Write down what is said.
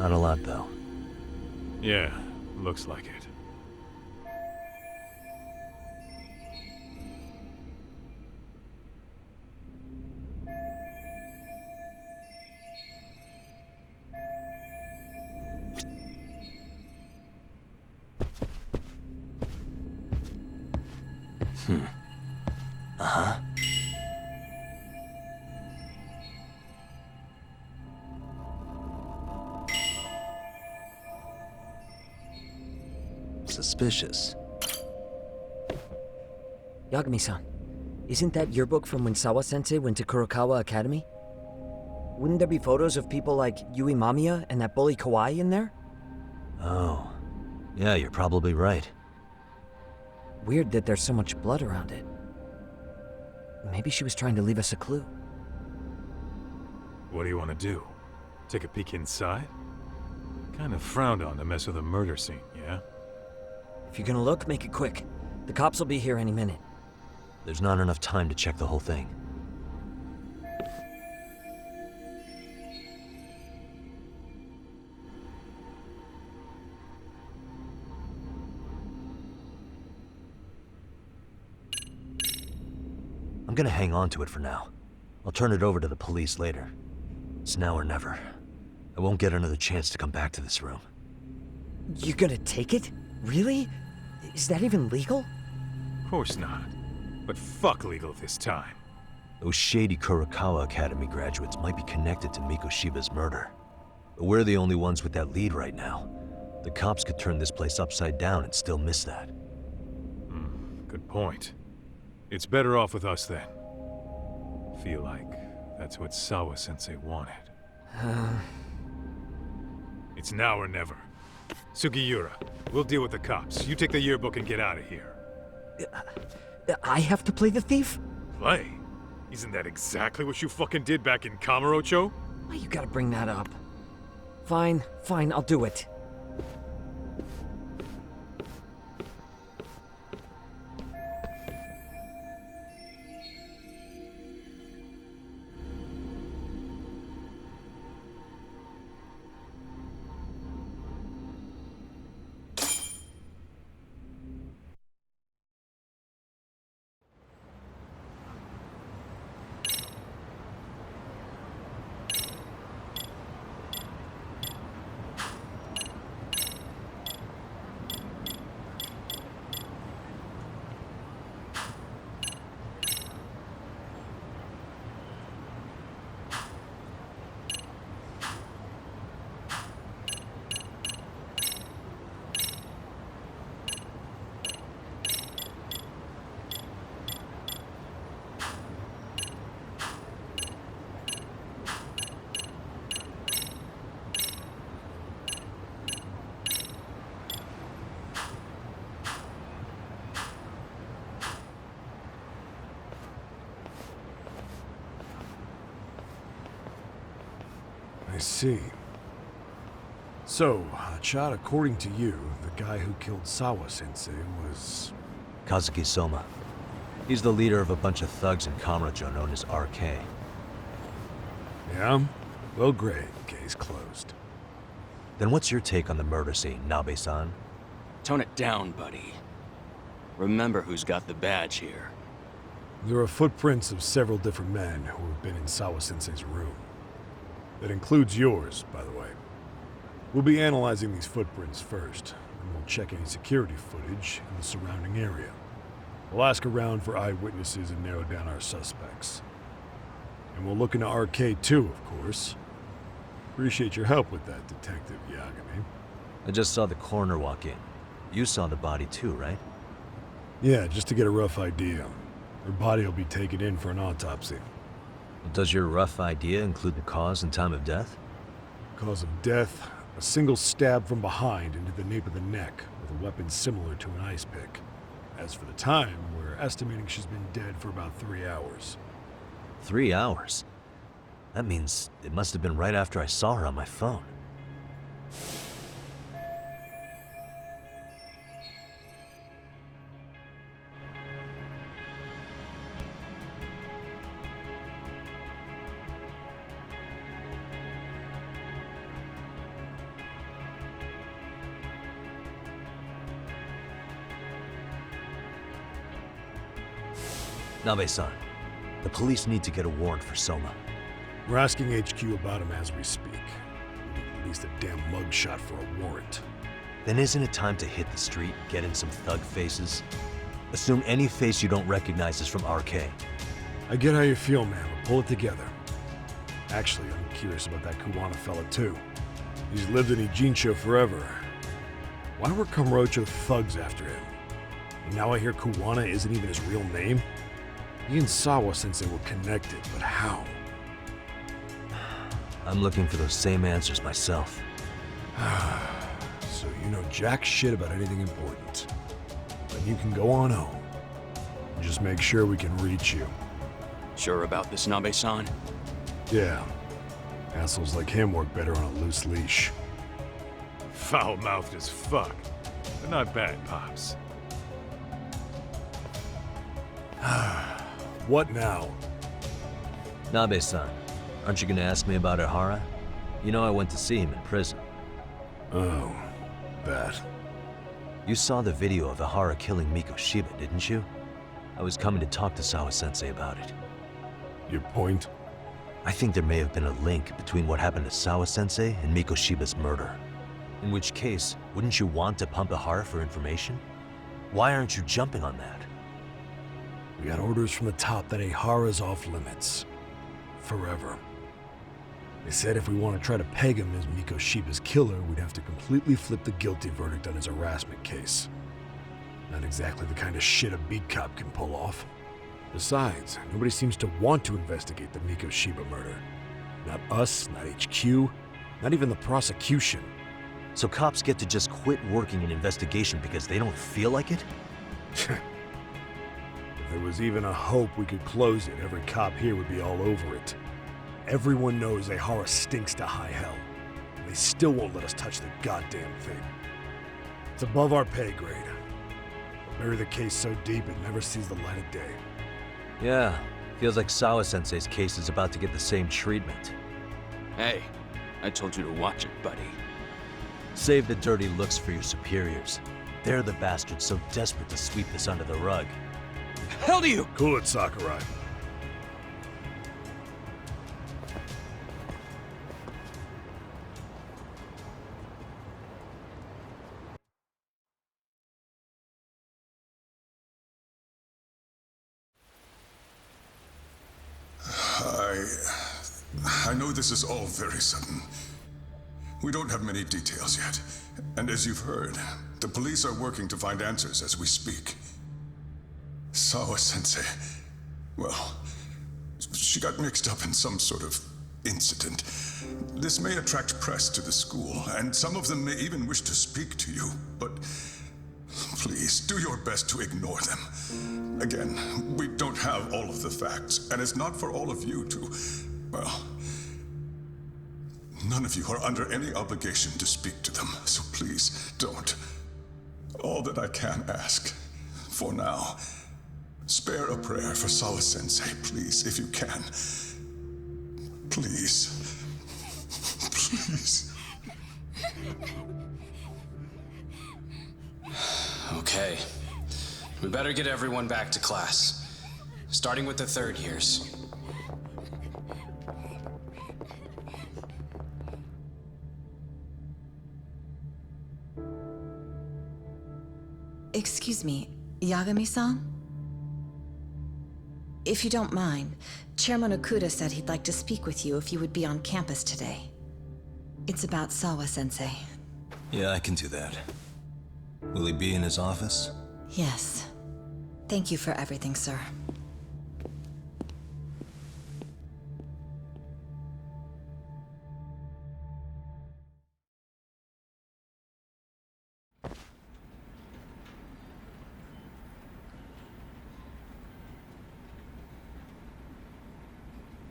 Not a lot, though. Yeah, looks like it. Uh-huh. Suspicious. Yagami-san, isn't that yearbook from when Sawa-sensei went to Kurokawa Academy? Wouldn't there be photos of people like Yui Mamiya and that bully Kawai in there? Oh. Yeah, you're probably right. Weird that there's so much blood around it. Maybe she was trying to leave us a clue. What do you want to do? Take a peek inside? Kind of frowned on to mess with a murder scene, yeah? If you're gonna look, make it quick. The cops will be here any minute. There's not enough time to check the whole thing. I'm gonna hang on to it for now. I'll turn it over to the police later. It's now or never. I won't get another chance to come back to this room. You're gonna take it? Really? Is that even legal? Of course not. But fuck legal this time. Those shady Kurokawa Academy graduates might be connected to Miko Shiba's murder. But we're the only ones with that lead right now. The cops could turn this place upside down and still miss that. Good point. It's better off with us then. Feel like that's what Sawa-sensei wanted. It's now or never. Sugiura, we'll deal with the cops. You take the yearbook and get out of here. I have to play the thief? Play? Isn't that exactly what you fucking did back in Kamurocho? Why you gotta bring that up? Fine, I'll do it. I see. So, Chad, according to you, the guy who killed Sawa-sensei was... Kazuki Soma. He's the leader of a bunch of thugs in Kamurocho known as RK. Yeah? Well, great. Case closed. Then what's your take on the murder scene, Nabe-san? Tone it down, buddy. Remember who's got the badge here. There are footprints of several different men who have been in Sawa-sensei's room. That includes yours, by the way. We'll be analyzing these footprints first, and we'll check any security footage in the surrounding area. We'll ask around for eyewitnesses and narrow down our suspects. And we'll look into RK too, of course. Appreciate your help with that, Detective Yagami. I just saw the coroner walk in. You saw the body too, right? Yeah, just to get a rough idea. Her body will be taken in for an autopsy. Does your rough idea include the cause and time of death? Cause of death, a single stab from behind into the nape of the neck with a weapon similar to an ice pick. As for the time, we're estimating she's been dead for about 3 hours. 3 hours? That means it must have been right after I saw her on my phone. Nabe-san, the police need to get a warrant for Soma. We're asking HQ about him as we speak. We need at least a damn mugshot for a warrant. Then isn't it time to hit the street, get in some thug faces? Assume any face you don't recognize is from RK. I get how you feel, man, but pull it together. Actually, I'm curious about that Kuwana fella, too. He's lived in Ijincho forever. Why were Kamurocho thugs after him? And now I hear Kuwana isn't even his real name? He and Sawa-sensei were connected, but how? I'm looking for those same answers myself. So you know jack shit about anything important. Then you can go on home. And just make sure we can reach you. Sure about this, Nabe-san? Yeah. Assholes like him work better on a loose leash. Foul-mouthed as fuck. But not bad, Pops. What now? Nabe-san, aren't you gonna ask me about Ihara? You know I went to see him in prison. Oh, that. You saw the video of Ihara killing Miko Shiba, didn't you? I was coming to talk to Sawa-sensei about it. Your point? I think there may have been a link between what happened to Sawa-sensei and Miko Shiba's murder. In which case, wouldn't you want to pump Ihara for information? Why aren't you jumping on that? We got orders from the top that Ihara's off limits. Forever. They said if we want to try to peg him as Miko Shiba's killer, we'd have to completely flip the guilty verdict on his harassment case. Not exactly the kind of shit a beat cop can pull off. Besides, nobody seems to want to investigate the Miko Shiba murder. Not us, not HQ, not even the prosecution. So cops get to just quit working an investigation because they don't feel like it? If there was even a hope we could close it, every cop here would be all over it. Everyone knows Ihara stinks to high hell, and they still won't let us touch the goddamn thing. It's above our pay grade. We'll bury the case so deep it never sees the light of day. Yeah, feels like Sawa-sensei's case is about to get the same treatment. Hey, I told you to watch it, buddy. Save the dirty looks for your superiors. They're the bastards so desperate to sweep this under the rug. Hell do you? Cool it, Sakurai. I know this is all very sudden. We don't have many details yet. And as you've heard, the police are working to find answers as we speak. Sawa-sensei, well, she got mixed up in some sort of incident. This may attract press to the school, and some of them may even wish to speak to you, but please, do your best to ignore them. Again, we don't have all of the facts, and it's not for all of you to, well, none of you are under any obligation to speak to them, so please, don't. All that I can ask, for now, spare a prayer for Sawa-sensei, please, if you can. Please. Please. Okay. We better get everyone back to class. Starting with the third years. Excuse me, Yagami-san? If you don't mind, Chairman Okuda said he'd like to speak with you if you would be on campus today. It's about Sawa-sensei. Yeah, I can do that. Will he be in his office? Yes. Thank you for everything, sir.